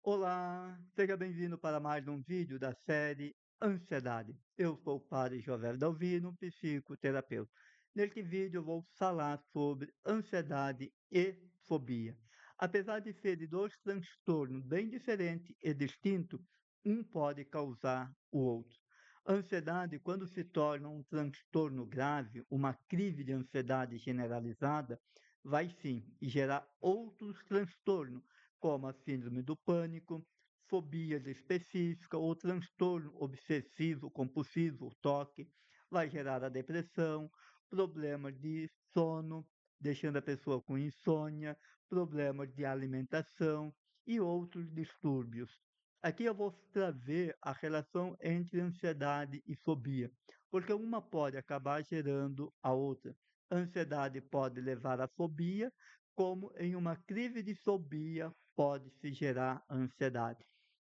Olá, seja bem-vindo para mais um vídeo da série Ansiedade. Eu sou o Padre Jovel Dalvino, psicoterapeuta. Neste vídeo eu vou falar sobre ansiedade e fobia. Apesar de serem dois transtornos bem diferentes e distintos, um pode causar o outro. Ansiedade, quando se torna um transtorno grave, uma crise de ansiedade generalizada, vai sim gerar outros transtornos como a síndrome do pânico, fobias específicas ou transtorno obsessivo compulsivo, TOC, vai gerar a depressão, problemas de sono, deixando a pessoa com insônia, problemas de alimentação e outros distúrbios. Aqui eu vou trazer a relação entre ansiedade e fobia, porque uma pode acabar gerando a outra. A ansiedade pode levar à fobia, como em uma crise de fobia pode-se gerar ansiedade.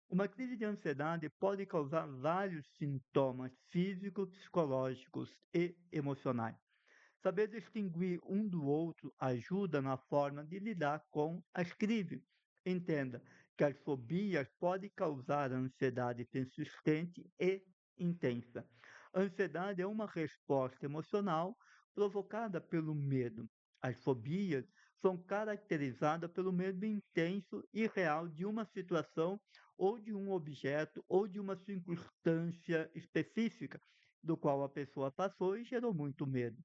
Uma crise de ansiedade pode causar vários sintomas físicos, psicológicos e emocionais. Saber distinguir um do outro ajuda na forma de lidar com as crises. Entenda que as fobias podem causar ansiedade persistente e intensa. A ansiedade é uma resposta emocional provocada pelo medo. As fobias são caracterizadas pelo medo intenso e real de uma situação ou de um objeto ou de uma circunstância específica do qual a pessoa passou e gerou muito medo.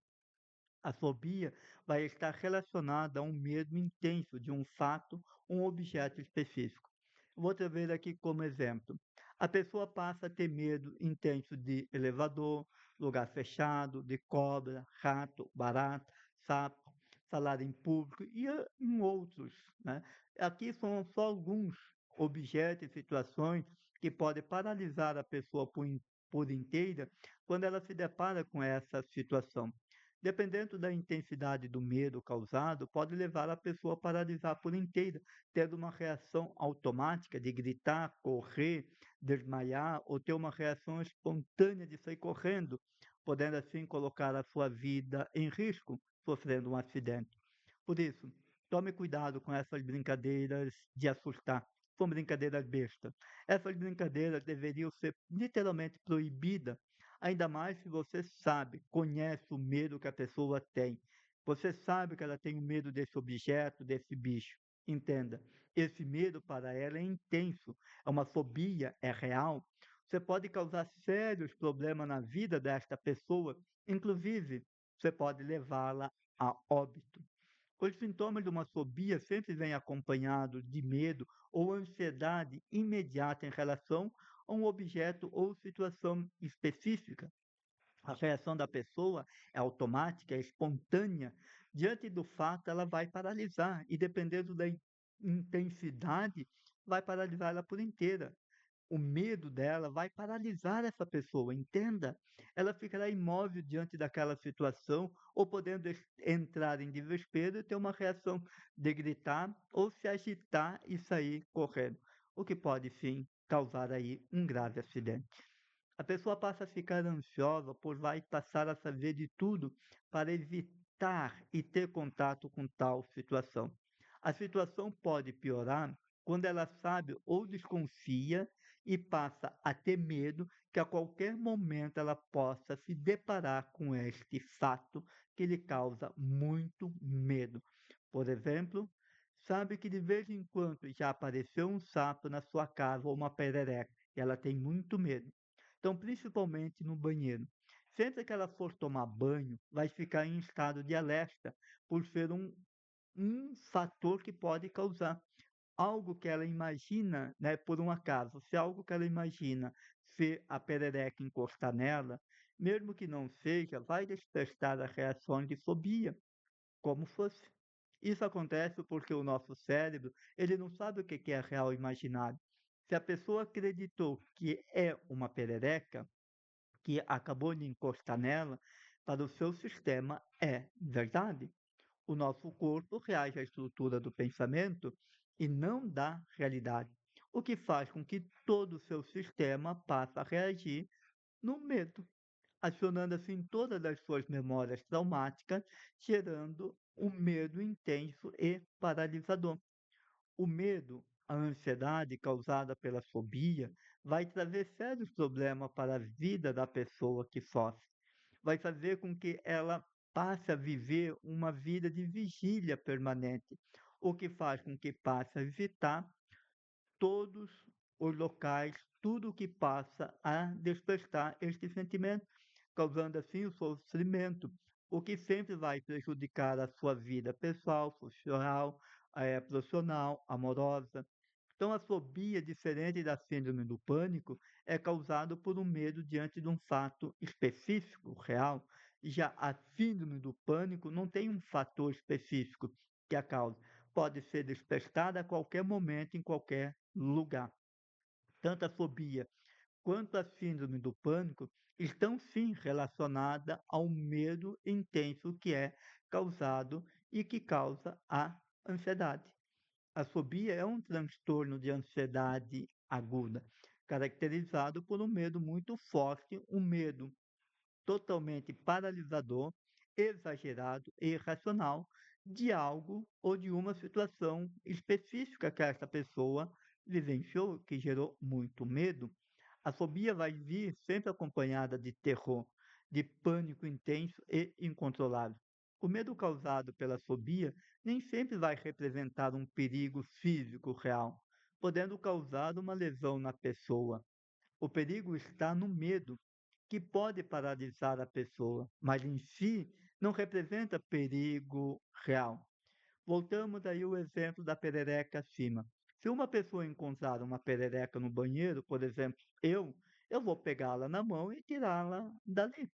A fobia vai estar relacionada a um medo intenso de um fato, um objeto específico. Vou trazer aqui como exemplo. A pessoa passa a ter medo intenso de elevador, lugar fechado, de cobra, rato, barata, sapo, falar em público e em outros, né? Aqui são só alguns objetos e situações que podem paralisar a pessoa por inteira quando ela se depara com essa situação. Dependendo da intensidade do medo causado, pode levar a pessoa a paralisar por inteira, tendo uma reação automática de gritar, correr, desmaiar ou ter uma reação espontânea de sair correndo, podendo assim colocar a sua vida em risco, sofrendo um acidente. Por isso, tome cuidado com essas brincadeiras de assustar. São brincadeiras bestas. Essas brincadeiras deveriam ser literalmente proibidas, ainda mais se você sabe, conhece o medo que a pessoa tem. Você sabe que ela tem o medo desse objeto, desse bicho. Entenda, esse medo para ela é intenso, é uma fobia, é real. Você pode causar sérios problemas na vida desta pessoa, inclusive você pode levá-la a óbito. Os sintomas de uma fobia sempre vêm acompanhados de medo ou ansiedade imediata em relação a um objeto ou situação específica. A reação da pessoa é automática, é espontânea. Diante do fato, ela vai paralisar e, dependendo da intensidade, vai paralisar ela por inteira. O medo dela vai paralisar essa pessoa, entenda? Ela ficará imóvel diante daquela situação ou podendo entrar em desespero e ter uma reação de gritar ou se agitar e sair correndo, o que pode sim causar aí um grave acidente. A pessoa passa a ficar ansiosa, pois vai passar a saber de tudo para evitar e ter contato com tal situação. A situação pode piorar quando ela sabe ou desconfia e passa a ter medo que a qualquer momento ela possa se deparar com este fato que lhe causa muito medo. Por exemplo, sabe que de vez em quando já apareceu um sapo na sua casa ou uma perereca e ela tem muito medo. Então, principalmente no banheiro. Sempre que ela for tomar banho, vai ficar em estado de alerta, por ser um fator que pode causar algo que ela imagina, né, por um acaso, se algo que ela imagina se a perereca encostar nela, mesmo que não seja, vai despertar a reação de fobia, como fosse. Isso acontece porque o nosso cérebro, ele não sabe o que é real e imaginário. Se a pessoa acreditou que é uma perereca, que acabou de encostar nela, para o seu sistema é verdade. O nosso corpo reage à estrutura do pensamento e não da realidade, o que faz com que todo o seu sistema passe a reagir no medo, acionando assim todas as suas memórias traumáticas, gerando um medo intenso e paralisador. O medo A ansiedade causada pela fobia vai trazer sérios problemas para a vida da pessoa que sofre. Vai fazer com que ela passe a viver uma vida de vigília permanente, o que faz com que passe a evitar todos os locais, tudo o que passa a despertar este sentimento, causando assim o sofrimento, o que sempre vai prejudicar a sua vida pessoal, social, profissional, amorosa. Então, a fobia, diferente da síndrome do pânico, é causada por um medo diante de um fato específico, real. Já a síndrome do pânico não tem um fator específico que a causa. Pode ser despertada a qualquer momento, em qualquer lugar. Tanto a fobia quanto a síndrome do pânico estão sim relacionadas ao medo intenso que é causado e que causa a ansiedade. A fobia é um transtorno de ansiedade aguda, caracterizado por um medo muito forte, um medo totalmente paralisador, exagerado e irracional de algo ou de uma situação específica que essa pessoa vivenciou, que gerou muito medo. A fobia vai vir sempre acompanhada de terror, de pânico intenso e incontrolável. O medo causado pela fobia nem sempre vai representar um perigo físico real, podendo causar uma lesão na pessoa. O perigo está no medo, que pode paralisar a pessoa, mas em si não representa perigo real. Voltamos aí ao exemplo da perereca acima. Se uma pessoa encontrar uma perereca no banheiro, por exemplo, eu vou pegá-la na mão e tirá-la dali,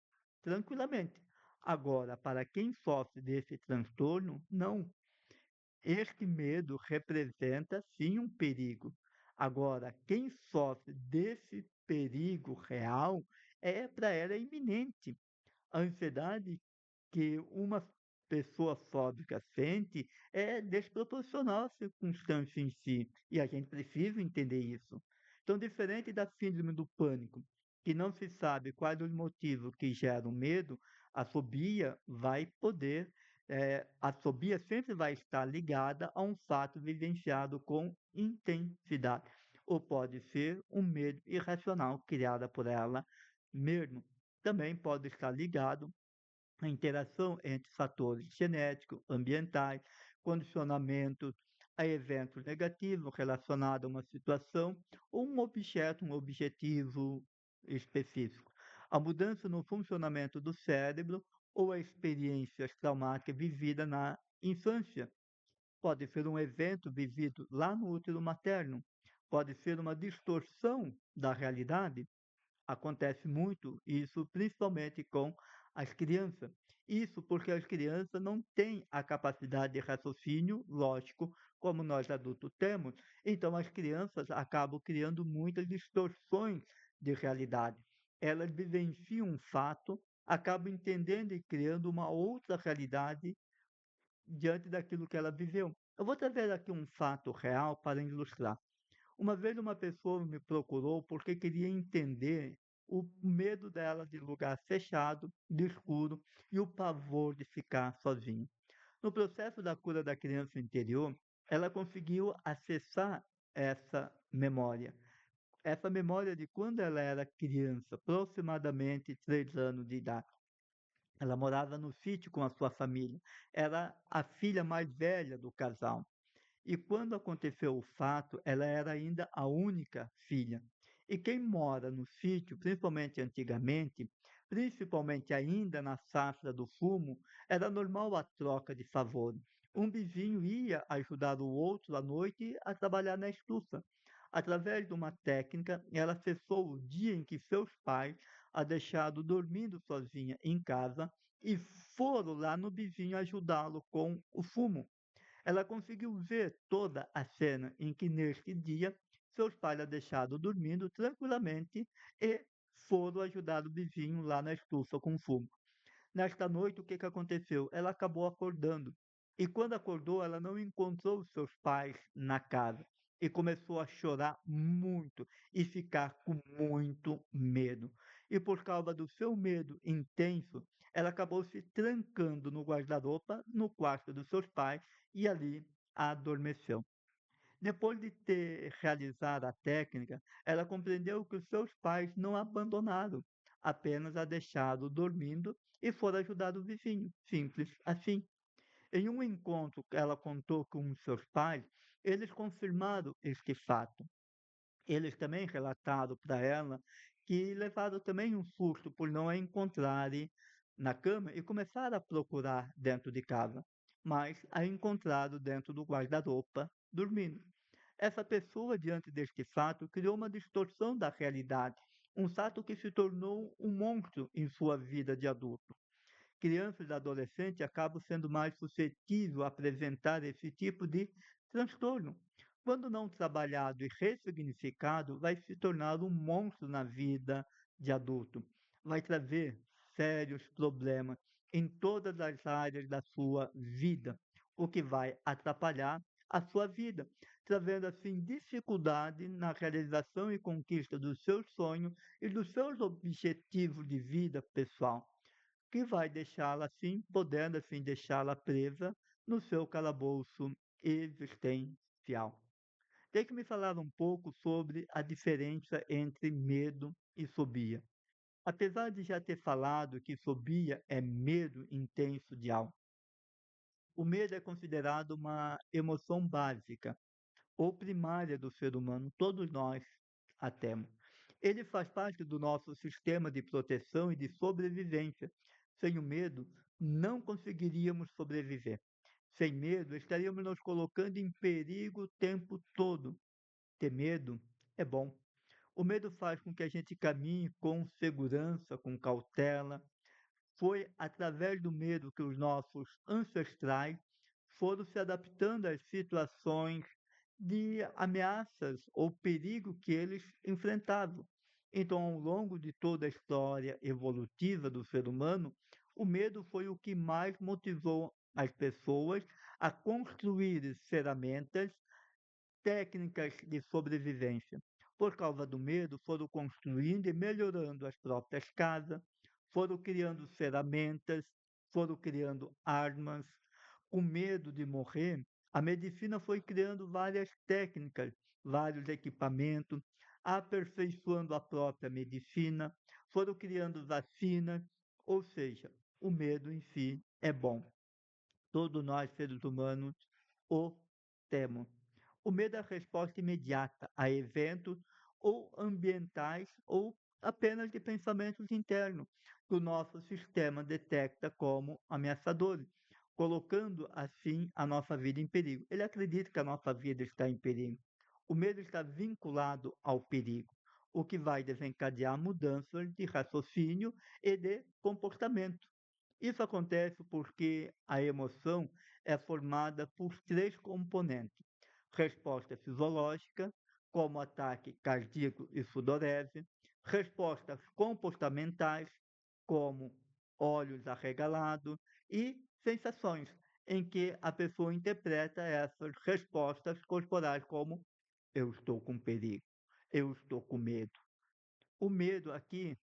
tranquilamente. Agora, para quem sofre desse transtorno, não. Este medo representa sim um perigo. Agora, quem sofre desse perigo real para ela é iminente. A ansiedade que uma pessoa fóbica sente é desproporcional à circunstância em si, e a gente precisa entender isso. Então, diferente da síndrome do pânico, que não se sabe quais os motivos que geram medo, a fobia vai poder, a fobia sempre vai estar ligada a um fato vivenciado com intensidade, ou pode ser um medo irracional criado por ela mesmo. Também pode estar ligado a interação entre fatores genéticos, ambientais, condicionamentos a eventos negativos relacionados a uma situação ou um objeto, um objetivo específico. A mudança no funcionamento do cérebro ou a experiência traumática vivida na infância. Pode ser um evento vivido lá no útero materno. Pode ser uma distorção da realidade. Acontece muito isso, principalmente com as crianças. Isso porque as crianças não têm a capacidade de raciocínio lógico como nós adultos temos. Então, as crianças acabam criando muitas distorções de realidade. Elas vivenciam um fato, acabam entendendo e criando uma outra realidade diante daquilo que ela viveu. Eu vou trazer aqui um fato real para ilustrar. Uma vez uma pessoa me procurou porque queria entender o medo dela de lugar fechado, de escuro e o pavor de ficar sozinha. No processo da cura da criança interior, ela conseguiu acessar essa memória. Essa memória de quando ela era criança, aproximadamente 3 anos de idade. Ela morava no sítio com a sua família. Era a filha mais velha do casal. E quando aconteceu o fato, ela era ainda a única filha. E quem mora no sítio, principalmente antigamente, principalmente ainda na safra do fumo, era normal a troca de favores. Um vizinho ia ajudar o outro à noite a trabalhar na estufa. Através de uma técnica, ela cessou o dia em que seus pais a deixaram dormindo sozinha em casa e foram lá no vizinho ajudá-lo com o fumo. Ela conseguiu ver toda a cena em que, neste dia, seus pais a deixaram dormindo tranquilamente e foram ajudar o vizinho lá na estufa com fumo. Nesta noite, o que aconteceu? Ela acabou acordando. E quando acordou, ela não encontrou os seus pais na casa. E começou a chorar muito e ficar com muito medo. E por causa do seu medo intenso, ela acabou se trancando no guarda-roupa, no quarto dos seus pais, e ali adormeceu. Depois de ter realizado a técnica, ela compreendeu que os seus pais não a abandonaram, apenas a deixaram dormindo e foram ajudar o vizinho. Simples assim. Em um encontro que ela contou com os seus pais, eles confirmaram este fato. Eles também relataram para ela que levaram também um susto por não a encontrarem na cama e começaram a procurar dentro de casa, mas a encontraram dentro do guarda-roupa, dormindo. Essa pessoa, diante deste fato, criou uma distorção da realidade, um fato que se tornou um monstro em sua vida de adulto. Crianças e adolescentes acabam sendo mais suscetíveis a apresentar esse tipo de transtorno. Quando não trabalhado e ressignificado, vai se tornar um monstro na vida de adulto. Vai trazer sérios problemas em todas as áreas da sua vida, o que vai atrapalhar a sua vida, trazendo assim dificuldade na realização e conquista dos seus sonhos e dos seus objetivos de vida pessoal, que vai deixá-la assim, podendo assim deixá-la presa no seu calabouço existencial. Tem que me falar um pouco sobre a diferença entre medo e fobia. Apesar de já ter falado que fobia é medo intenso de algo, o medo é considerado uma emoção básica ou primária do ser humano, todos nós a temos. Ele faz parte do nosso sistema de proteção e de sobrevivência. Sem o medo, não conseguiríamos sobreviver. Sem medo, estaríamos nos colocando em perigo o tempo todo. Ter medo é bom. O medo faz com que a gente caminhe com segurança, com cautela. Foi através do medo que os nossos ancestrais foram se adaptando às situações de ameaças ou perigo que eles enfrentavam. Então, ao longo de toda a história evolutiva do ser humano, o medo foi o que mais motivou as pessoas a construir ferramentas, técnicas de sobrevivência. Por causa do medo, foram construindo e melhorando as próprias casas, foram criando ferramentas, foram criando armas. Com medo de morrer, a medicina foi criando várias técnicas, vários equipamentos, aperfeiçoando a própria medicina, foram criando vacinas, ou seja, o medo em si é bom. Todos nós, seres humanos, o temos. O medo é a resposta imediata a eventos ou ambientais ou apenas de pensamentos internos que o nosso sistema detecta como ameaçadores, colocando assim a nossa vida em perigo. Ele acredita que a nossa vida está em perigo. O medo está vinculado ao perigo, o que vai desencadear mudanças de raciocínio e de comportamento. Isso acontece porque a emoção é formada por três componentes: resposta fisiológica, como ataque cardíaco e sudorese; respostas comportamentais, como olhos arregalados; e sensações, em que a pessoa interpreta essas respostas corporais como eu estou com perigo, eu estou com medo. O medo aqui,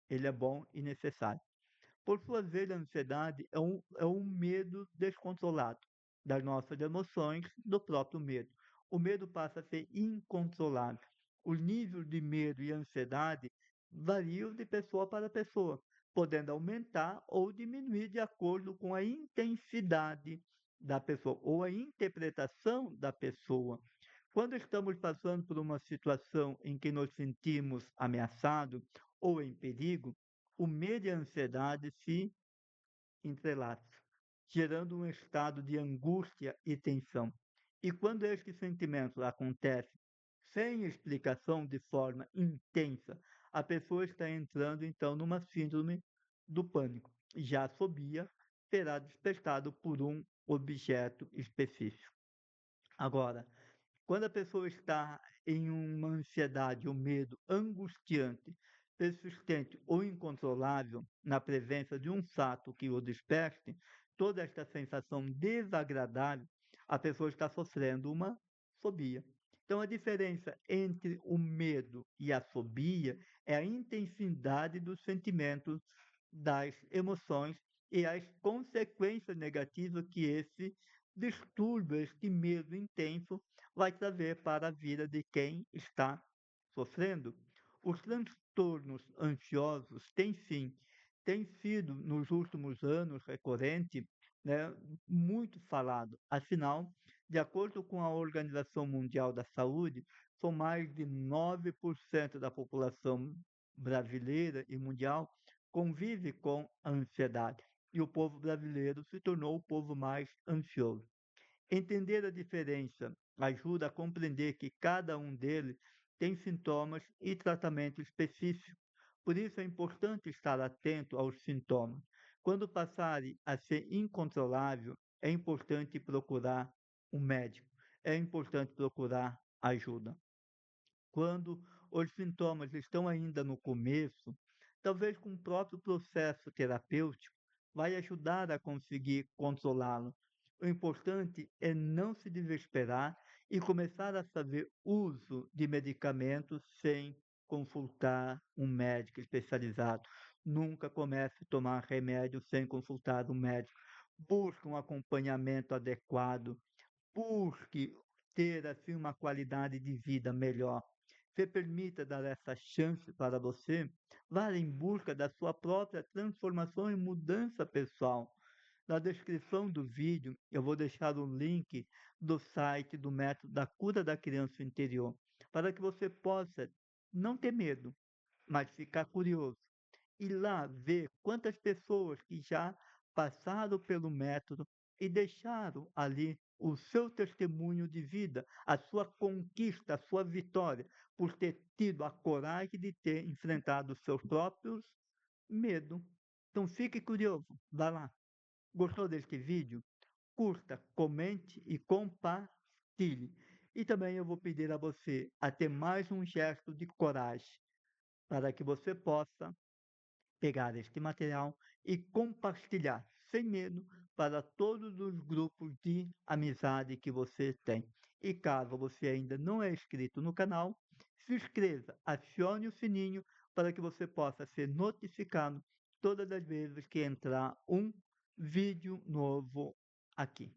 ele é bom e necessário. Por sua vez, a ansiedade é um medo descontrolado das nossas emoções, do próprio medo. O medo passa a ser incontrolável. Os níveis de medo e ansiedade variam de pessoa para pessoa, podendo aumentar ou diminuir de acordo com a intensidade da pessoa ou a interpretação da pessoa. Quando estamos passando por uma situação em que nos sentimos ameaçados ou em perigo, o medo e a ansiedade se entrelaçam, gerando um estado de angústia e tensão. E quando estes sentimentos acontecem sem explicação de forma intensa, a pessoa está entrando então numa síndrome do pânico. Já a fobia será despertado por um objeto específico. Agora, quando a pessoa está em uma ansiedade ou medo angustiante, persistente ou incontrolável, na presença de um fato que o desperte, toda esta sensação desagradável, a pessoa está sofrendo uma fobia. Então, a diferença entre o medo e a fobia é a intensidade dos sentimentos, das emoções e as consequências negativas que esse distúrbio, este medo intenso, vai trazer para a vida de quem está sofrendo. Os transtornos ansiosos têm sim, têm sido nos últimos anos recorrente, né, muito falado. Afinal, de acordo com a Organização Mundial da Saúde, são mais de 9% da população brasileira e mundial convive com a ansiedade. E o povo brasileiro se tornou o povo mais ansioso. Entender a diferença ajuda a compreender que cada um deles tem sintomas e tratamento específico. Por isso é importante estar atento aos sintomas. Quando passarem a ser incontrolável, é importante procurar um médico. É importante procurar ajuda. Quando os sintomas estão ainda no começo, talvez com o próprio processo terapêutico vai ajudar a conseguir controlá-lo. O importante é não se desesperar e começar a fazer uso de medicamentos sem consultar um médico especializado. Nunca comece a tomar remédio sem consultar um médico. Busque um acompanhamento adequado, busque ter assim uma qualidade de vida melhor. Se permita dar essa chance para você, vá em busca da sua própria transformação e mudança pessoal. Na descrição do vídeo, eu vou deixar o link do site do método da cura da criança interior, para que você possa não ter medo, mas ficar curioso e lá ver quantas pessoas que já passaram pelo método e deixaram ali o seu testemunho de vida, a sua conquista, a sua vitória, por ter tido a coragem de ter enfrentado os seus próprios medos. Então fique curioso, vá lá. Gostou deste vídeo? Curta, comente e compartilhe. E também eu vou pedir a você a ter mais um gesto de coragem para que você possa pegar este material e compartilhar sem medo para todos os grupos de amizade que você tem. E caso você ainda não é inscrito no canal, se inscreva, acione o sininho para que você possa ser notificado todas as vezes que entrar um vídeo novo aqui.